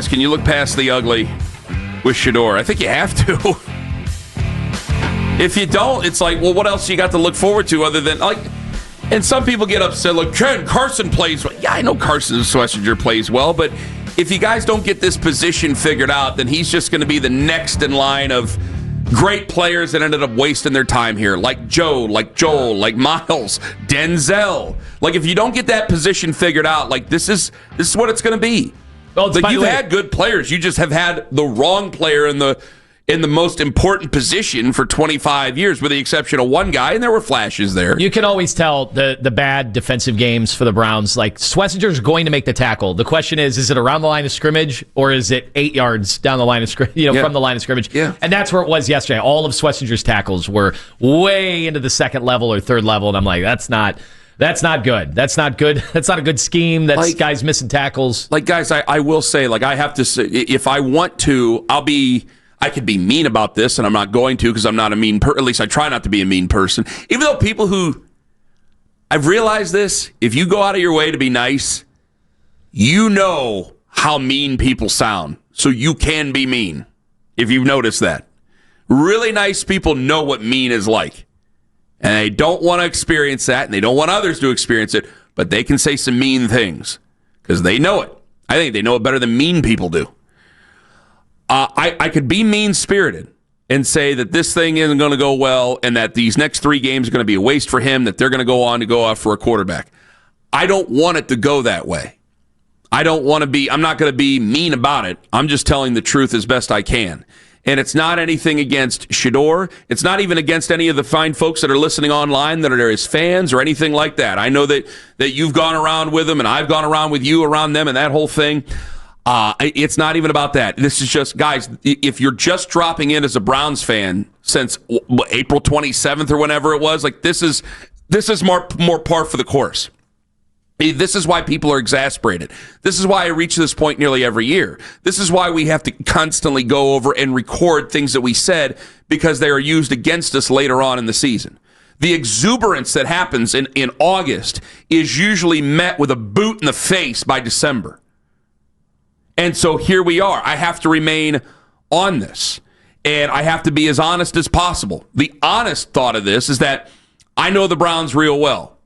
Can you look past the ugly with Shedeur? I think you have to. If you don't, it's like, well, what else you got to look forward to other than, like, and some people get upset, like, Ken, Carson plays well. Yeah, I know Carson Schlesinger plays well, but if you guys don't get this position figured out, then he's just going to be the next in line of great players that ended up wasting their time here, like Joe, like Joel, like Miles, Denzel. Like, if you don't get that position figured out, like, this is what it's going to be. Well, like, you've had good players. You just have had the wrong player in the most important position for 25 years, with the exception of one guy, and there were flashes there. You can always tell the bad defensive games for the Browns. Like, Schlesinger's going to make the tackle. The question is it around the line of scrimmage, or is it 8 yards down the line of scrimmage, from the line of scrimmage? Yeah. And that's where it was yesterday. All of Schlesinger's tackles were way into the second level or third level, and I'm like, that's not good. That's not good. That's not a good scheme. That's guys missing tackles. Like, guys, I will say, like, I have to say, if I want to, I could be mean about this, and I'm not going to, because I'm not a mean person. At least I try not to be a mean person. Even though people who, I've realized this, if you go out of your way to be nice, you know how mean people sound. So you can be mean, if you've noticed that. Really nice people know what mean is like. And they don't want to experience that, and they don't want others to experience it, but they can say some mean things, because they know it. I think they know it better than mean people do. I could be mean-spirited and say that this thing isn't going to go well and that these next 3 games are going to be a waste for him, that they're going to go on to go out for a quarterback. I don't want it to go that way. I'm not going to be mean about it. I'm just telling the truth as best I can. And it's not anything against Shidor. It's not even against any of the fine folks that are listening online that are his fans or anything like that. I know that you've gone around with them and I've gone around with you around them and that whole thing. It's not even about that. This is just, guys, if you're just dropping in as a Browns fan since April 27th or whenever it was, like, this is more par for the course. This is why people are exasperated. This is why I reach this point nearly every year. This is why we have to constantly go over and record things that we said, because they are used against us later on in the season. The exuberance that happens in August is usually met with a boot in the face by December. And so here we are. I have to remain on this, and I have to be as honest as possible. The honest thought of this is that I know the Browns real well.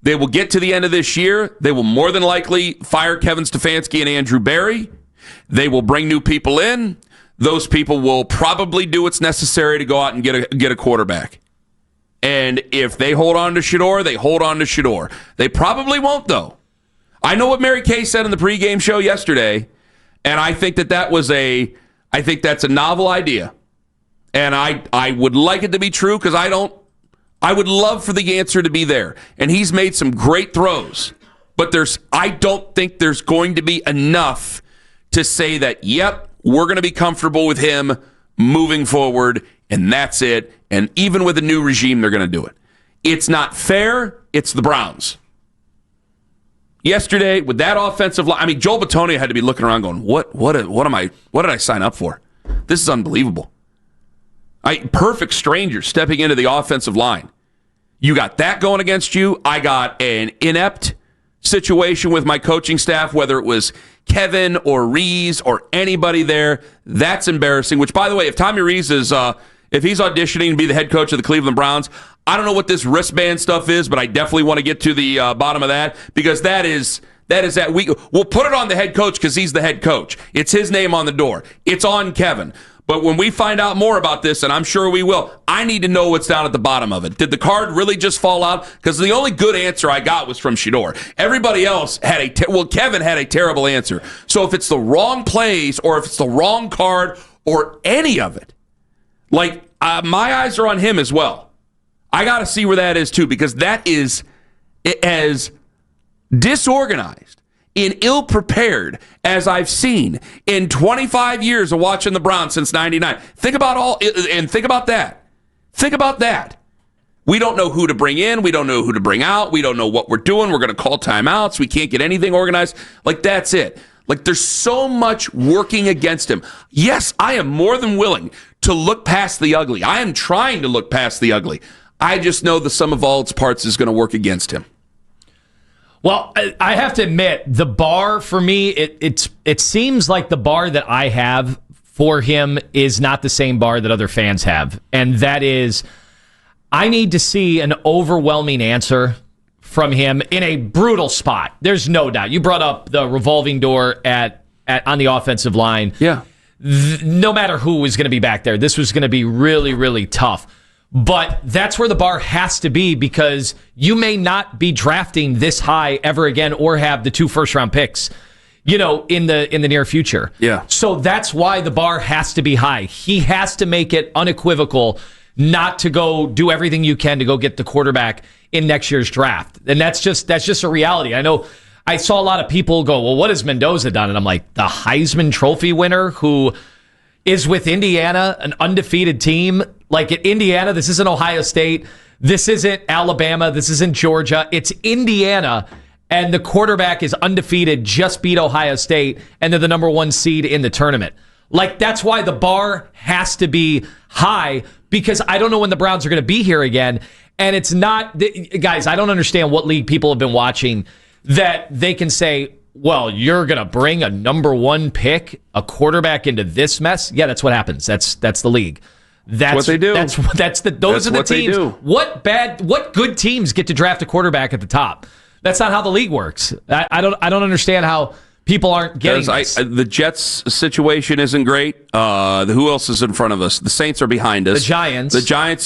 They will get to the end of this year. They will more than likely fire Kevin Stefanski and Andrew Berry. They will bring new people in. Those people will probably do what's necessary to go out and get a quarterback. And if they hold on to Shedeur, they hold on to Shedeur. They probably won't, though. I know what Mary Kay said in the pregame show yesterday. And I think that's a novel idea. And I would like it to be true, because I would love for the answer to be there. And he's made some great throws. But I don't think there's going to be enough to say that, yep, we're going to be comfortable with him moving forward, and that's it. And even with a new regime, they're going to do it. It's not fair. It's the Browns. Yesterday, with that offensive line, I mean, Joel Bitonio had to be looking around going, what did I sign up for? This is unbelievable. Perfect strangers stepping into the offensive line. You got that going against you. I got an inept situation with my coaching staff, whether it was Kevin or Rees or anybody there. That's embarrassing, which, by the way, if Tommy Rees is, if he's auditioning to be the head coach of the Cleveland Browns, I don't know what this wristband stuff is, but I definitely want to get to the bottom of that, because that is that we'll put it on the head coach because he's the head coach. It's his name on the door. It's on Kevin. But when we find out more about this, and I'm sure we will, I need to know what's down at the bottom of it. Did the card really just fall out? Because the only good answer I got was from Shidor. Everybody else had Kevin had a terrible answer. So if it's the wrong plays or if it's the wrong card or any of it, like, my eyes are on him as well. I got to see where that is, too, because that is as disorganized and ill-prepared as I've seen in 25 years of watching the Browns since 99. Think about that. Think about that. We don't know who to bring in. We don't know who to bring out. We don't know what we're doing. We're going to call timeouts. We can't get anything organized. Like, that's it. Like, there's so much working against him. Yes, I am more than willing to look past the ugly. I am trying to look past the ugly. I just know the sum of all its parts is going to work against him. Well, I have to admit, the bar for me, it seems like the bar that I have for him is not the same bar that other fans have. And that is, I need to see an overwhelming answer from him in a brutal spot. There's no doubt. You brought up the revolving door on the offensive line. Yeah. No matter who was going to be back there, this was going to be really, really tough. But that's where the bar has to be, because you may not be drafting this high ever again or have the 2 first-round picks, in the near future. Yeah. So that's why the bar has to be high. He has to make it unequivocal not to go do everything you can to go get the quarterback in next year's draft. And that's just a reality. I know I saw a lot of people go, well, what has Mendoza done? And I'm like, the Heisman Trophy winner who is with Indiana, an undefeated team. Like at Indiana, this isn't Ohio State. This isn't Alabama. This isn't Georgia. It's Indiana, and the quarterback is undefeated, just beat Ohio State, and they're the number 1 seed in the tournament. Like, that's why the bar has to be high, because I don't know when the Browns are going to be here again. And it's not, guys, I don't understand what league people have been watching that they can say, well, you're going to bring a number 1 pick, a quarterback into this mess? Yeah, that's what happens. That's the league. That's what they do. Those are the teams. What good teams get to draft a quarterback at the top? That's not how the league works. I don't understand how people aren't getting this. The Jets situation isn't great. Who else is in front of us? The Saints are behind us. The Giants.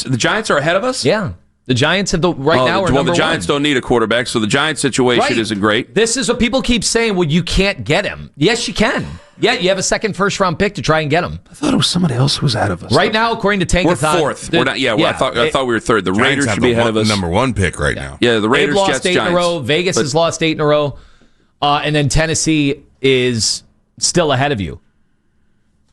The Giants are ahead of us? Yeah. The Giants have now are number 1. The Giants don't need a quarterback, so the Giants situation isn't great. This is what people keep saying. Well, you can't get him. Yes, you can. Yeah, you have a 2nd first-round pick to try and get him. I thought it was somebody else who was ahead of us. Right now, according to Tankathon, we're 4th. We're not. I thought we were 3rd. The Raiders should be ahead of us. Number 1 pick right now. Yeah, the Raiders, They've lost Jets, 8 Giants. in a row. Vegas has lost 8 in a row, and then Tennessee is still ahead of you.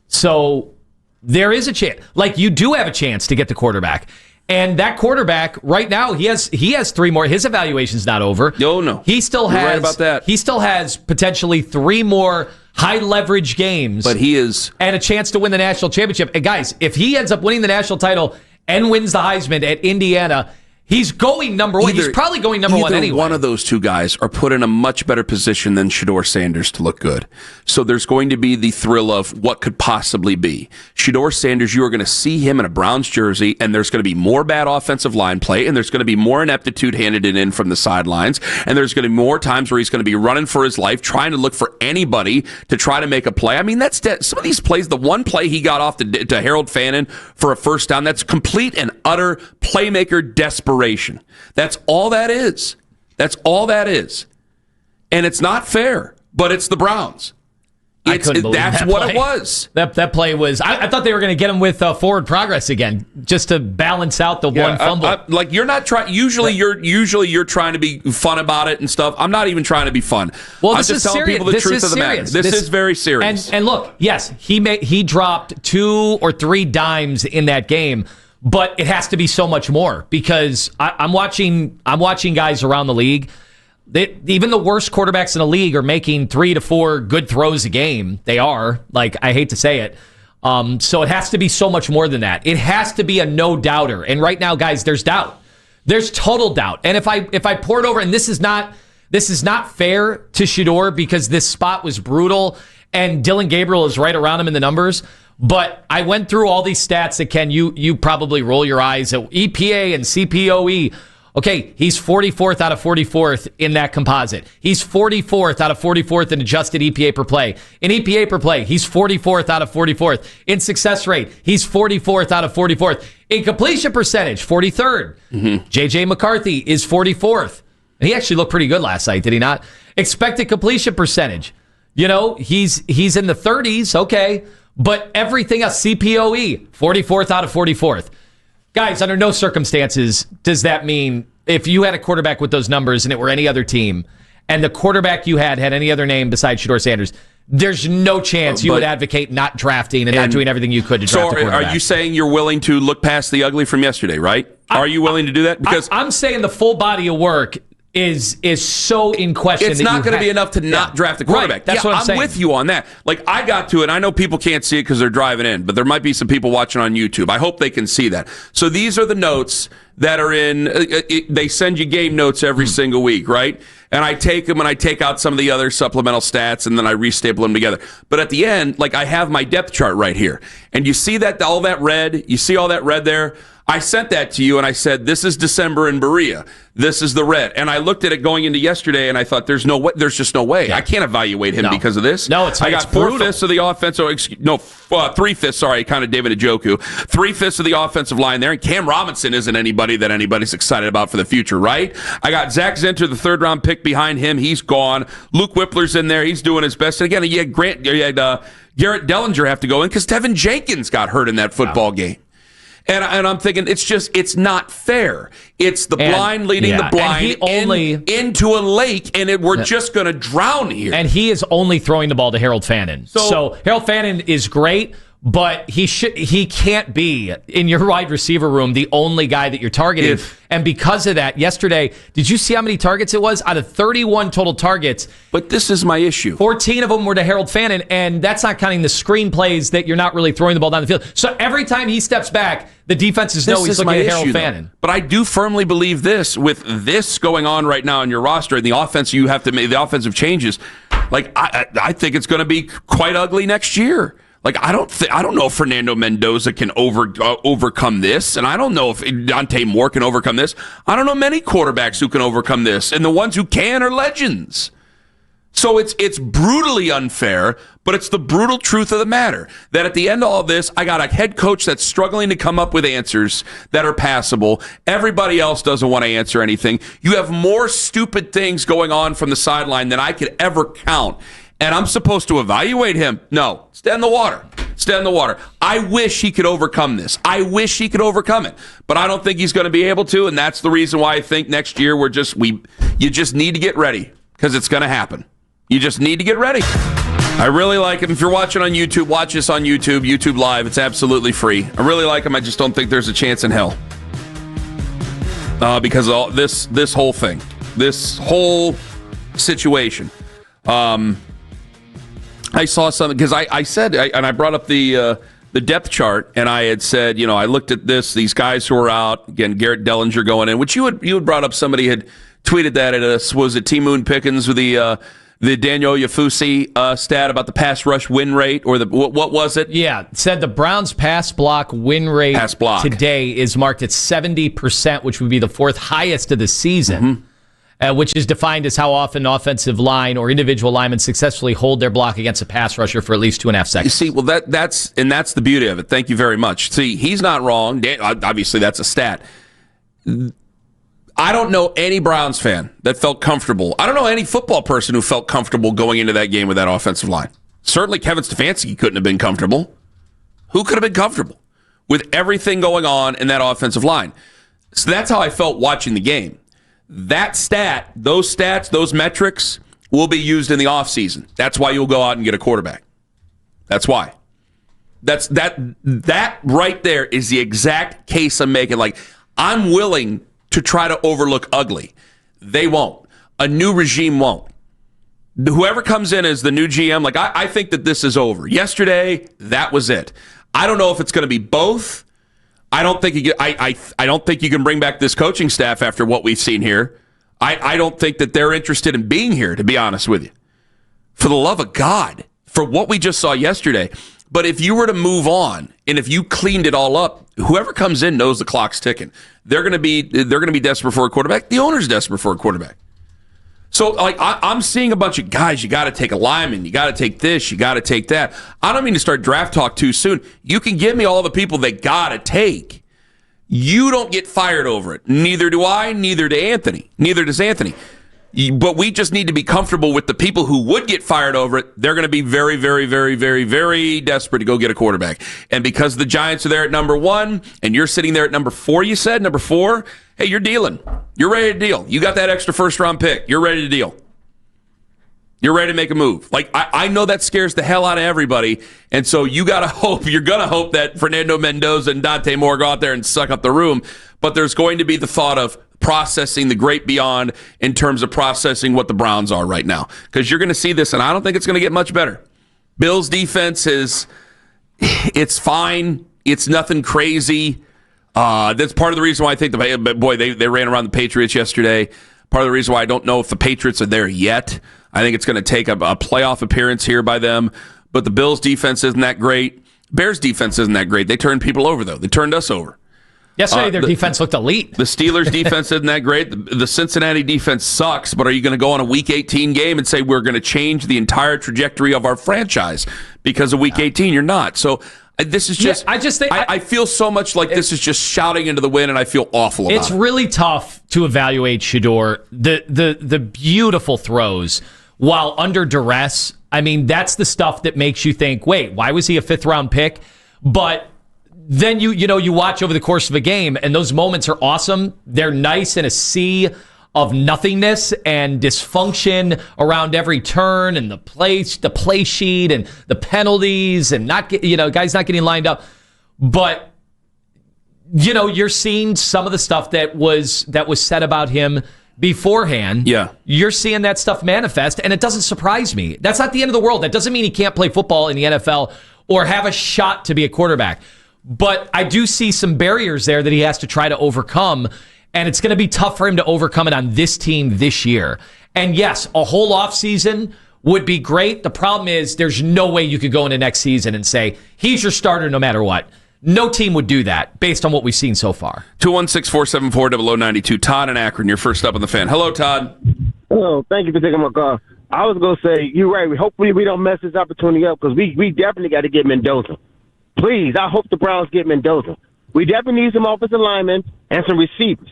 So there is a chance. Like, you do have a chance to get the quarterback. And that quarterback right now, he has 3 more. His evaluation's not over. No. He still has. You're right about that. He still has potentially 3 more high leverage games. But he is, and a chance to win the national championship. And guys, if he ends up winning the national title and wins the Heisman at Indiana, he's going number 1. He's probably going number 1 anyway. One of those 2 guys are put in a much better position than Shedeur Sanders to look good. So there's going to be the thrill of what could possibly be. Shedeur Sanders, you are going to see him in a Browns jersey, and there's going to be more bad offensive line play, and there's going to be more ineptitude handed in from the sidelines, and there's going to be more times where he's going to be running for his life, trying to look for anybody to try to make a play. I mean, that's some of these plays, the one play he got off to Harold Fannin for a first down, that's complete and utter playmaker desperation. That's all that is. That's all that is. And it's not fair, but it's the Browns. That's what it was. That play was. I thought they were going to get him with forward progress again, just to balance out the one fumble. Like, you're not trying. Usually you're trying to be fun about it and stuff. I'm not even trying to be fun. Well, I'm just telling people the truth of the matter. This is very serious. And look, yes, he dropped 2 or 3 dimes in that game. But it has to be so much more, because I'm watching guys around the league. Even the worst quarterbacks in the league are making 3 to 4 good throws a game. They are. Like, I hate to say it. So it has to be so much more than that. It has to be a no-doubter. And right now, guys, there's doubt. There's total doubt. And if I pour it over, and this is not fair to Shidor, because this spot was brutal, and Dylan Gabriel is right around him in the numbers. But I went through all these stats that, Ken, you probably roll your eyes at EPA and CPOE. Okay, he's 44th out of 44th in that composite. He's 44th out of 44th in adjusted EPA per play. In EPA per play, he's 44th out of 44th. In success rate, he's 44th out of 44th. In completion percentage, 43rd. J.J. McCarthy is 44th. And he actually looked pretty good last night, did he not? Expected completion percentage. He's in the 30s, okay. But everything else, CPOE, 44th out of 44th. Guys, under no circumstances does that mean, if you had a quarterback with those numbers and it were any other team, and the quarterback you had any other name besides Shedeur Sanders, there's no chance you would advocate not drafting and not doing everything you could to draft a quarterback. Are you saying you're willing to look past the ugly from yesterday, right? Are you willing to do that? Because I'm saying the full body of work is so in question. It's not going to be enough to not draft a quarterback. Right. That's what I'm saying. I'm with you on that. Like, I got to it. I know people can't see it because they're driving in, but there might be some people watching on YouTube. I hope they can see that. So these are the notes that are in, they send you game notes every single week, right? And I take them and I take out some of the other supplemental stats and then I restaple them together. But at the end, like I have my depth chart right here. And you see that, all that red? You see all that red there? I sent that to you and I said, this is December in Berea. This is the red. And I looked at it going into yesterday and I thought, there's just no way. I can't evaluate him because of this. No, I got 4/5 of the offense. 3/5, sorry, kind of David Njoku. 3/5 of the offensive line there. And Cam Robinson isn't anybody that anybody's excited about for the future, right? I got Zach Zinter, the 3rd-round pick behind him. He's gone. Luke Whippler's in there. He's doing his best. And again, you had Garrett Dellinger have to go in because Tevin Jenkins got hurt in that football game. And I'm thinking, it's not fair. It's the blind leading the blind into a lake, and we're just going to drown here. And he is only throwing the ball to Harold Fannin. So Harold Fannin is great, but he can't be in your wide receiver room the only guy that you're targeting. And because of that, yesterday, did you see how many targets it was? Out of 31 total targets. But this is my issue. 14 of them were to Harold Fannin, and that's not counting the screen plays that you're not really throwing the ball down the field. So every time he steps back, the defenses know he's looking at Harold Fannin. But I do firmly believe this, with this going on right now in your roster and the offense you have to make, the offensive changes, like I think it's going to be quite ugly next year. Like I don't know if Fernando Mendoza can overcome this, and I don't know if Dante Moore can overcome this. I don't know many quarterbacks who can overcome this, and the ones who can are legends. So it's brutally unfair, but it's the brutal truth of the matter that at the end of all this, I got a head coach that's struggling to come up with answers that are passable. Everybody else doesn't want to answer anything. You have more stupid things going on from the sideline than I could ever count. And I'm supposed to evaluate him? No. Stay in the water. Stay in the water. I wish he could overcome this. I wish he could overcome it. But I don't think he's going to be able to, and that's the reason why I think next year you just need to get ready, because it's going to happen. You just need to get ready. I really like him. If you're watching on YouTube, watch this on YouTube Live. It's absolutely free. I really like him. I just don't think there's a chance in hell. Because of all this whole thing, this whole situation. I saw something because I said, and I brought up the depth chart, and I had said, I looked at these guys who are out again. Garrett Dellinger going in, which you had brought up. Somebody had tweeted that at us. Was it T Moon Pickens with the Daniel Yafusi stat about the pass rush win rate, or what was it? Yeah, it said the Browns pass block win rate today is marked at 70%, which would be the 4th highest of the season. Mm-hmm. Which is defined as how often offensive line or individual linemen successfully hold their block against a pass rusher for at least 2.5 seconds. You see, well, that's the beauty of it. Thank you very much. See, he's not wrong. Obviously, that's a stat. I don't know any Browns fan that felt comfortable. I don't know any football person who felt comfortable going into that game with that offensive line. Certainly, Kevin Stefanski couldn't have been comfortable. Who could have been comfortable with everything going on in that offensive line? So that's how I felt watching the game. That stat, those stats, those metrics will be used in the offseason. That's why you'll go out and get a quarterback. That's why. That right there is the exact case I'm making. Like, I'm willing to try to overlook ugly. They won't. A new regime won't. Whoever comes in as the new GM, like I think that this is over. Yesterday, that was it. I don't know if it's going to be both. I don't think you can bring back this coaching staff after what we've seen here. I don't think that they're interested in being here, to be honest with you. For the love of God, for what we just saw yesterday. But if you were to move on, and if you cleaned it all up, whoever comes in knows the clock's ticking. They're going to be desperate for a quarterback. The owner's desperate for a quarterback. So, like, I'm seeing a bunch of guys. You got to take a lineman. You got to take this. You got to take that. I don't mean to start draft talk too soon. You can give me all the people they got to take. You don't get fired over it. Neither do I. Neither do Anthony. Neither does Anthony. But we just need to be comfortable with the people who would get fired over it. They're going to be very, very, very, very, very desperate to go get a quarterback. And because the Giants are there at number 1, and you're sitting there at number 4, you said, number 4, hey, you're dealing. You're ready to deal. You got that extra first-round pick. You're ready to deal. You're ready to make a move. Like, I know that scares the hell out of everybody, and so you're going to hope that Fernando Mendoza and Dante Moore go out there and suck up the room, but there's going to be the thought of processing the great beyond in terms of processing what the Browns are right now, because you're going to see this, and I don't think it's going to get much better. Bills' defense it's fine. It's nothing crazy. That's part of the reason why I think they ran around the Patriots yesterday. Part of the reason why I don't know if the Patriots are there yet. I think it's going to take a playoff appearance here by them. But the Bills' defense isn't that great. Bears' defense isn't that great. They turned people over, though. They turned us over. Yesterday, their defense looked elite. The Steelers' defense isn't that great. The Cincinnati defense sucks, but are you going to go on a Week 18 game and say we're going to change the entire trajectory of our franchise because of Week 18? You're not. So this is just... I just think... I feel so much like this is just shouting into the wind, and I feel awful about it. It's really tough to evaluate Shedeur. The beautiful throws while under duress. I mean, that's the stuff that makes you think, wait, why was he a fifth-round pick? But... then you watch over the course of a game, and those moments are awesome. They're nice in a sea of nothingness and dysfunction around every turn, and the play sheet, and the penalties, and guys not getting lined up. But you're seeing some of the stuff that was said about him beforehand. Yeah, you're seeing that stuff manifest, and it doesn't surprise me. That's not the end of the world. That doesn't mean he can't play football in the NFL or have a shot to be a quarterback. But I do see some barriers there that he has to try to overcome, and it's going to be tough for him to overcome it on this team this year. And yes, a whole offseason would be great. The problem is there's no way you could go into next season and say, he's your starter no matter what. No team would do that based on what we've seen so far. 216-474-0092. Todd in Akron, you're first up on the Fan. Hello, Todd. Hello, thank you for taking my call. I was going to say, you're right. Hopefully we don't mess this opportunity up because we definitely got to get Mendoza. Please, I hope the Browns get Mendoza. We definitely need some offensive linemen and some receivers.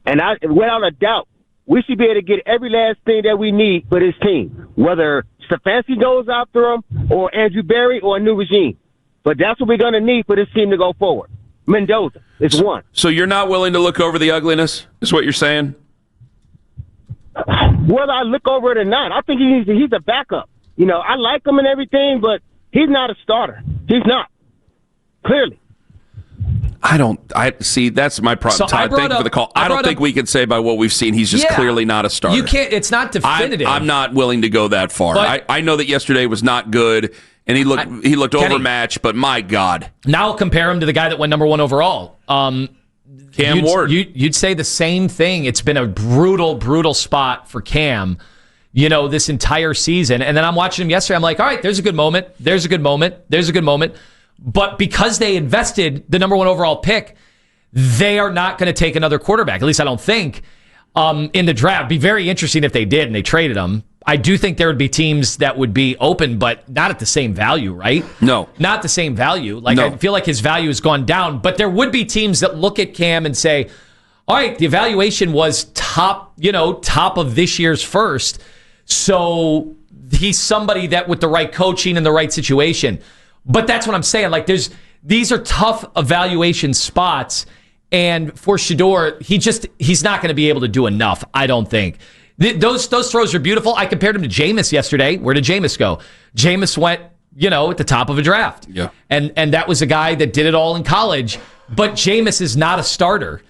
And without a doubt, we should be able to get every last thing that we need for this team, whether Stefanski goes after him or Andrew Berry or a new regime. But that's what we're going to need for this team to go forward. Mendoza is one. So you're not willing to look over the ugliness, is what you're saying? Whether I look over it or not, I think he's a backup. I like him and everything, but he's not a starter. He's not. Clearly. I see, that's my problem. So Todd, thank you for the call. I don't think we can say by what we've seen he's just clearly not a starter. You can't, it's not definitive. I'm not willing to go that far. I know that yesterday was not good, and he looked overmatched, but my God. Now compare him to the guy that went number 1 overall. Cam Ward. You'd say the same thing. It's been a brutal, brutal spot for Cam, this entire season. And then I'm watching him yesterday. I'm like, all right, there's a good moment. There's a good moment. There's a good moment. But because they invested the number 1 overall pick, they are not going to take another quarterback. At least I don't think in the draft. It'd be very interesting if they did and they traded him. I do think there would be teams that would be open, but not at the same value, right? No. Not the same value. I feel like his value has gone down, but there would be teams that look at Cam and say, all right, the evaluation was top of this year's first. So he's somebody that with the right coaching and the right situation. But that's what I'm saying. These are tough evaluation spots, and for Shedeur, he's not going to be able to do enough, I don't think. Those throws are beautiful. I compared him to Jameis yesterday. Where did Jameis go? Jameis went, at the top of a draft. Yeah. And that was a guy that did it all in college. But Jameis is not a starter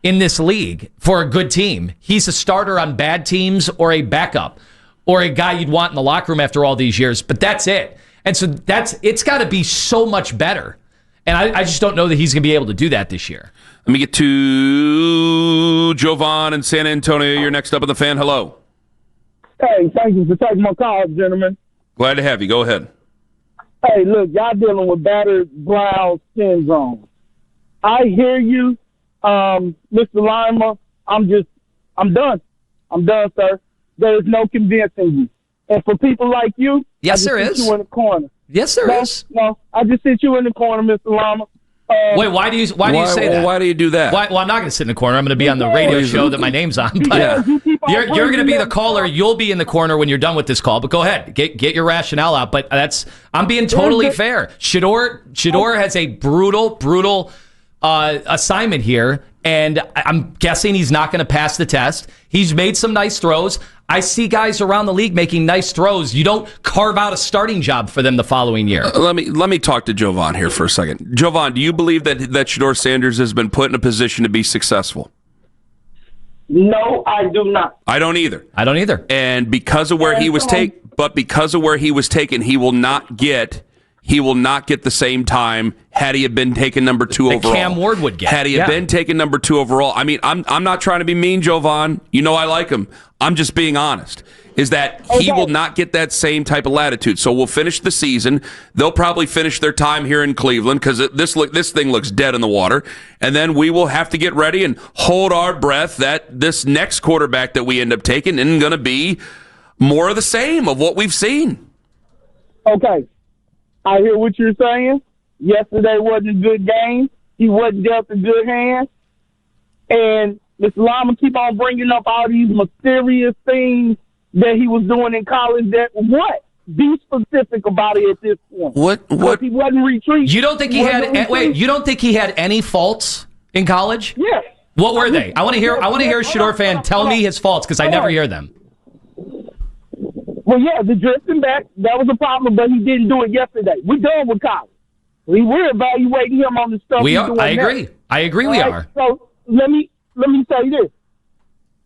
in this league for a good team. He's a starter on bad teams or a backup or a guy you'd want in the locker room after all these years. But that's it. And so it's got to be so much better. And I just don't know that he's going to be able to do that this year. Let me get to Jovan in San Antonio. You're next up on the Fan. Hello. Hey, thank you for taking my call, gentlemen. Glad to have you. Go ahead. Hey, look, y'all dealing with battered Browns syndrome. I hear you, Mr. Lima. I'm done. I'm done, sir. There is no convincing you. And for people like you, yes, there is. You in the corner. Yes, there is. No, I just sit you in the corner, Mr. Lima. Wait, why do you say that? Why do you do that? Well, I'm not going to sit in the corner. I'm going to be on the radio show that my name's on. But you're going to be the caller. You'll be in the corner when you're done with this call. But go ahead, get your rationale out. But I'm being totally fair. Shedeur has a brutal assignment here, and I'm guessing he's not going to pass the test. He's made some nice throws. I see guys around the league making nice throws. You don't carve out a starting job for them the following year. Let me talk to Jovan here for a second. Jovan, do you believe that Shedeur Sanders has been put in a position to be successful? No, I do not. I don't either. And because of where he was taken, he he will not get the same time had he have been taken number 2 overall. Cam Ward would get. Had he have been taken number 2 overall. I mean, I'm not trying to be mean, Jovan. You know I like him. I'm just being honest. Is that he will not get that same type of latitude. So we'll finish the season. They'll probably finish their time here in Cleveland because this thing looks dead in the water. And then we will have to get ready and hold our breath that this next quarterback that we end up taking isn't going to be more of the same of what we've seen. Okay. I hear what you're saying. Yesterday wasn't a good game. He wasn't dealt a good hand. And Mr. Lama keep on bringing up all these mysterious things that he was doing in college. That what? Be specific about it at this point. What? He wasn't retreating. You don't think he had? Wait, you don't think he had any faults in college? Yes. What were they? I want to hear. I want to hear a Shedeur fan tell me his faults because I never hear them. Well, yeah, the drifting back, that was a problem, but he didn't do it yesterday. We're done with college. We're evaluating him on the stuff We he's are. doing I agree. now. I agree. We are. So let me say this: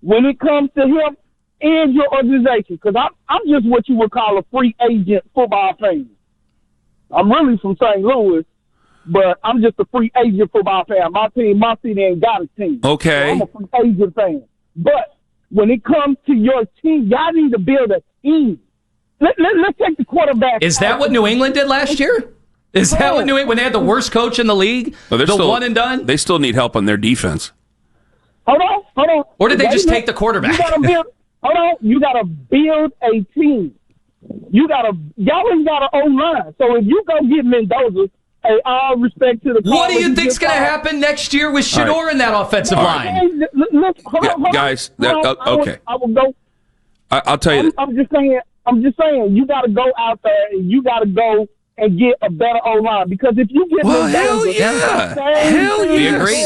when it comes to him and your organization, because I'm just what you would call a free agent football fan. I'm really from St. Louis, but I'm just a free agent football fan. My city ain't got a team. Okay. So I'm a free agent fan. But when it comes to your team, y'all need to build a team. Let's take the quarterback. Is that what New England did last year? Is that what New England, when they had the worst coach in the league? Well, one and done? They still need help on their defense. Hold on. Or did they just take the quarterback? You gotta build a team. Y'all ain't got an O-line. So if you go get Mendoza, hey, all respect to the what do you think's going to happen next year with Shidor in that offensive line? Guys, okay. I will go. I'll tell you. I'm just saying, you got to go out there and you got to go and get a better O-line, because if you get hell yeah, we agree.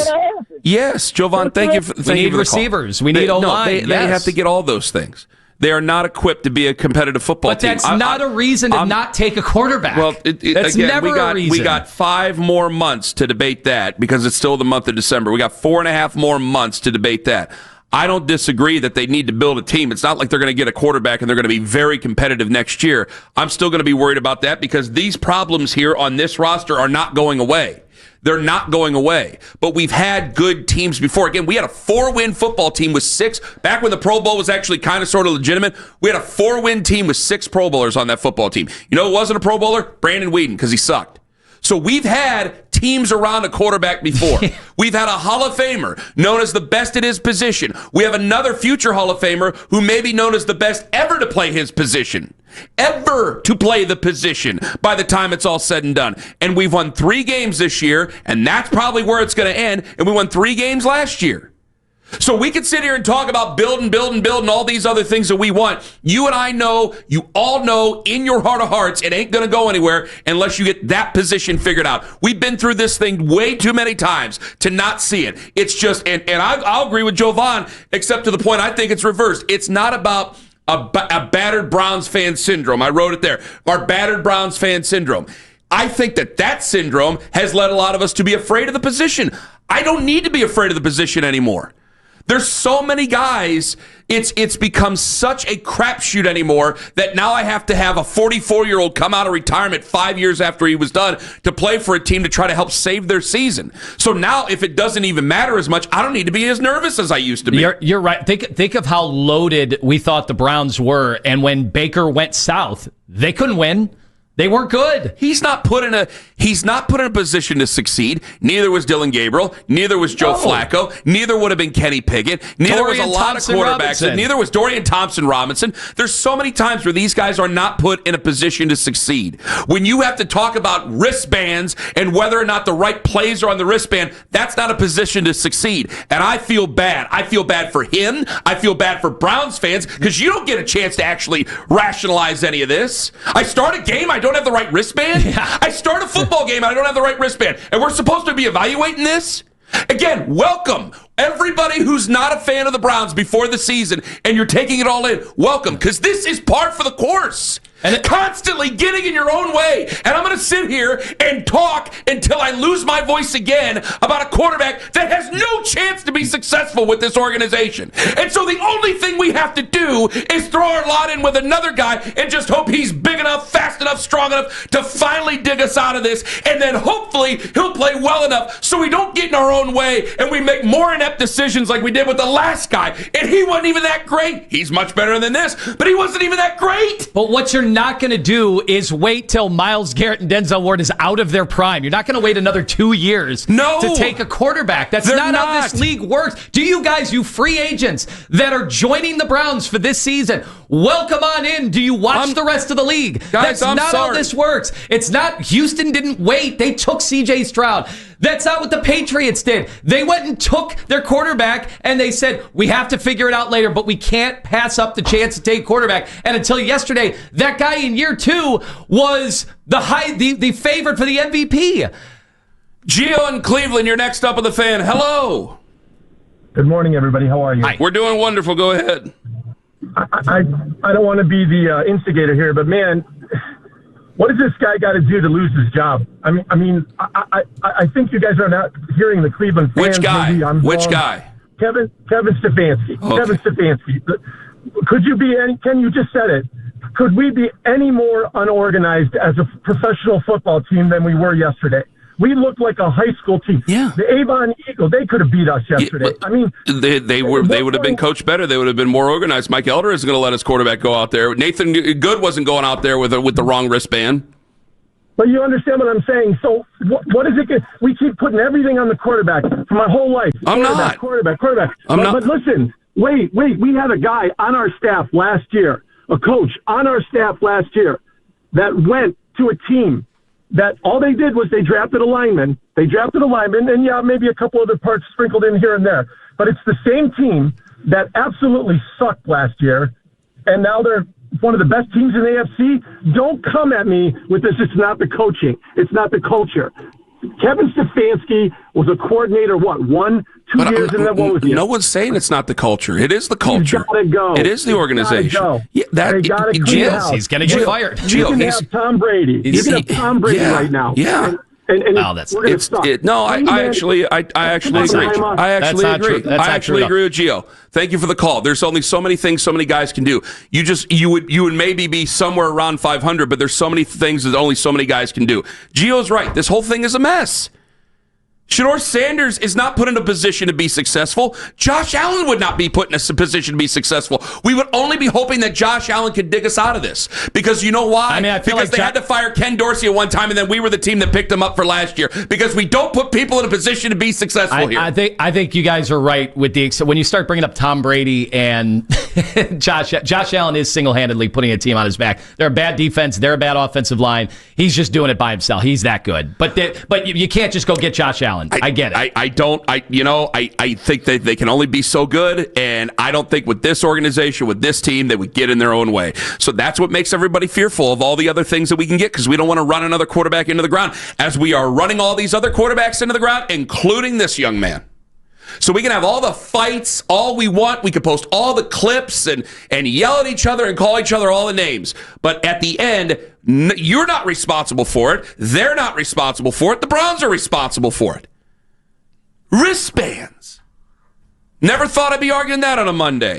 Yes, Jovan, thank you for we need receivers. We need O-line. They have to get all those things. They are not equipped to be a competitive football team. But that's not a reason to not take a quarterback. Well, that's again, never a reason. We got 5 more months to debate that because it's still the month of December. We got 4.5 more months to debate that. I don't disagree that they need to build a team. It's not like they're going to get a quarterback and they're going to be very competitive next year. I'm still going to be worried about that because these problems here on this roster are not going away. They're not going away. But we've had good teams before. Again, we had a 4-win football team with 6. Back when the Pro Bowl was actually kind of sort of legitimate, we had a 4-win team with 6 Pro Bowlers on that football team. You know who wasn't a Pro Bowler? Brandon Weeden, because he sucked. So we've had teams around a quarterback before. We've had a Hall of Famer known as the best at his position. We have another future Hall of Famer who may be known as the best ever to play his position. Ever to play the position by the time it's all said and done. And we've won 3 games this year, and that's probably where it's going to end. And we won 3 games last year. So we could sit here and talk about building all these other things that we want. You and I know, you all know in your heart of hearts, it ain't going to go anywhere unless you get that position figured out. We've been through this thing way too many times to not see it. It's just, and I'll agree with Jovan, except to the point I think it's reversed. It's not about a battered Browns fan syndrome. I wrote it there. Our battered Browns fan syndrome. I think that syndrome has led a lot of us to be afraid of the position. I don't need to be afraid of the position anymore. There's so many guys, it's become such a crapshoot anymore that now I have to have a 44-year-old come out of retirement 5 years after he was done to play for a team to try to help save their season. So now if it doesn't even matter as much, I don't need to be as nervous as I used to be. You're right. Think of how loaded we thought the Browns were, and when Baker went south, they couldn't win. They weren't good. He's not put in a position to succeed. Neither was Dylan Gabriel. Neither was Joe Flacco. Neither would have been Kenny Pickett. Neither was a lot of quarterbacks. Neither was Dorian Thompson-Robinson. There's so many times where these guys are not put in a position to succeed. When you have to talk about wristbands and whether or not the right plays are on the wristband, that's not a position to succeed. And I feel bad. I feel bad for him. I feel bad for Browns fans because you don't get a chance to actually rationalize any of this. I start a game, I don't have the right wristband. Yeah. I start a football game and I don't have the right wristband. And we're supposed to be evaluating this? Again, welcome. Everybody who's not a fan of the Browns before the season and you're taking it all in, welcome. Because this is par for the course. Constantly getting in your own way. And I'm going to sit here and talk until I lose my voice again about a quarterback that has no chance to be successful with this organization. And so the only thing we have to do is throw our lot in with another guy and just hope he's big enough, fast enough, strong enough to finally dig us out of this. And then hopefully he'll play well enough so we don't get in our own way and we make more inept decisions like we did with the last guy. And he wasn't even that great. He's much better than this, but he wasn't even that great. But what you're not going to do is wait till Myles Garrett and Denzel Ward is out of their prime. You're not going to wait another 2 years to take a quarterback. That's not how this league works. Do you guys, you free agents that are joining the Browns for this season, welcome on in. Do you watch the rest of the league? Guys, That's not how this works. It's not. Houston didn't wait. They took C.J. Stroud. That's not what the Patriots did. They went and took their quarterback, and they said, we have to figure it out later, but we can't pass up the chance to take quarterback. And until yesterday, that guy in year 2 was the favorite for the MVP. Gio in Cleveland, you're next up on the Fan. Hello. Good morning, everybody. How are you? Hi. We're doing wonderful. Go ahead. I don't want to be the instigator here, but man, what does this guy got to do to lose his job? I think you guys are not hearing the Cleveland fans. Which guy? Which guy? Kevin Stefanski. Okay. Kevin Stefanski. Could you be any? Ken, you just said it. Could we be any more unorganized as a professional football team than we were yesterday? We looked like a high school team. Yeah. The Avon Eagles, they could have beat us yesterday. They would have been coached better. They would have been more organized. Mike Elder isn't going to let his quarterback go out there. Nathan Good wasn't going out there with the wrong wristband. But you understand what I'm saying. So what is it? We keep putting everything on the quarterback for my whole life. I'm not. Quarterback. But listen, wait. We had a guy on our staff last year, a coach on our staff last year that went to a team that all they did was they drafted a lineman. And yeah, maybe a couple other parts sprinkled in here and there. But it's the same team that absolutely sucked last year, and now they're one of the best teams in the AFC. Don't come at me with this. It's not the coaching. It's not the culture. Kevin Stefanski was a coordinator, 1-2 years, and then what was he? No one's saying it's not the culture. It is the culture. He's got to go. It is the organization. Go. Yeah, He's going to get fired. You can have Tom Brady. You can have Tom Brady right now. Yeah. And we're going to suck. I actually agree. I actually agree with Gio. Thank you for the call. There's only so many things so many guys can do. You would maybe be somewhere around 500, but there's so many things that only so many guys can do. Gio's right. This whole thing is a mess. Shedeur Sanders is not put in a position to be successful. Josh Allen would not be put in a position to be successful. We would only be hoping that Josh Allen could dig us out of this. Because you know why? Because they had to fire Ken Dorsey at one time, and then we were the team that picked him up for last year. Because we don't put people in a position to be successful here. I think you guys are right with when you start bringing up Tom Brady and Josh Allen is single-handedly putting a team on his back. They're a bad defense. They're a bad offensive line. He's just doing it by himself. He's that good. But you can't just go get Josh Allen. I get it. I think that they can only be so good, and I don't think with this organization, with this team, they would get in their own way. So that's what makes everybody fearful of all the other things that we can get, because we don't want to run another quarterback into the ground, as we are running all these other quarterbacks into the ground, including this young man. So we can have all the fights, all we want. We can post all the clips and yell at each other and call each other all the names. But at the end, you're not responsible for it. They're not responsible for it. The Browns are responsible for it. Wristbands. Never thought I'd be arguing that on a Monday.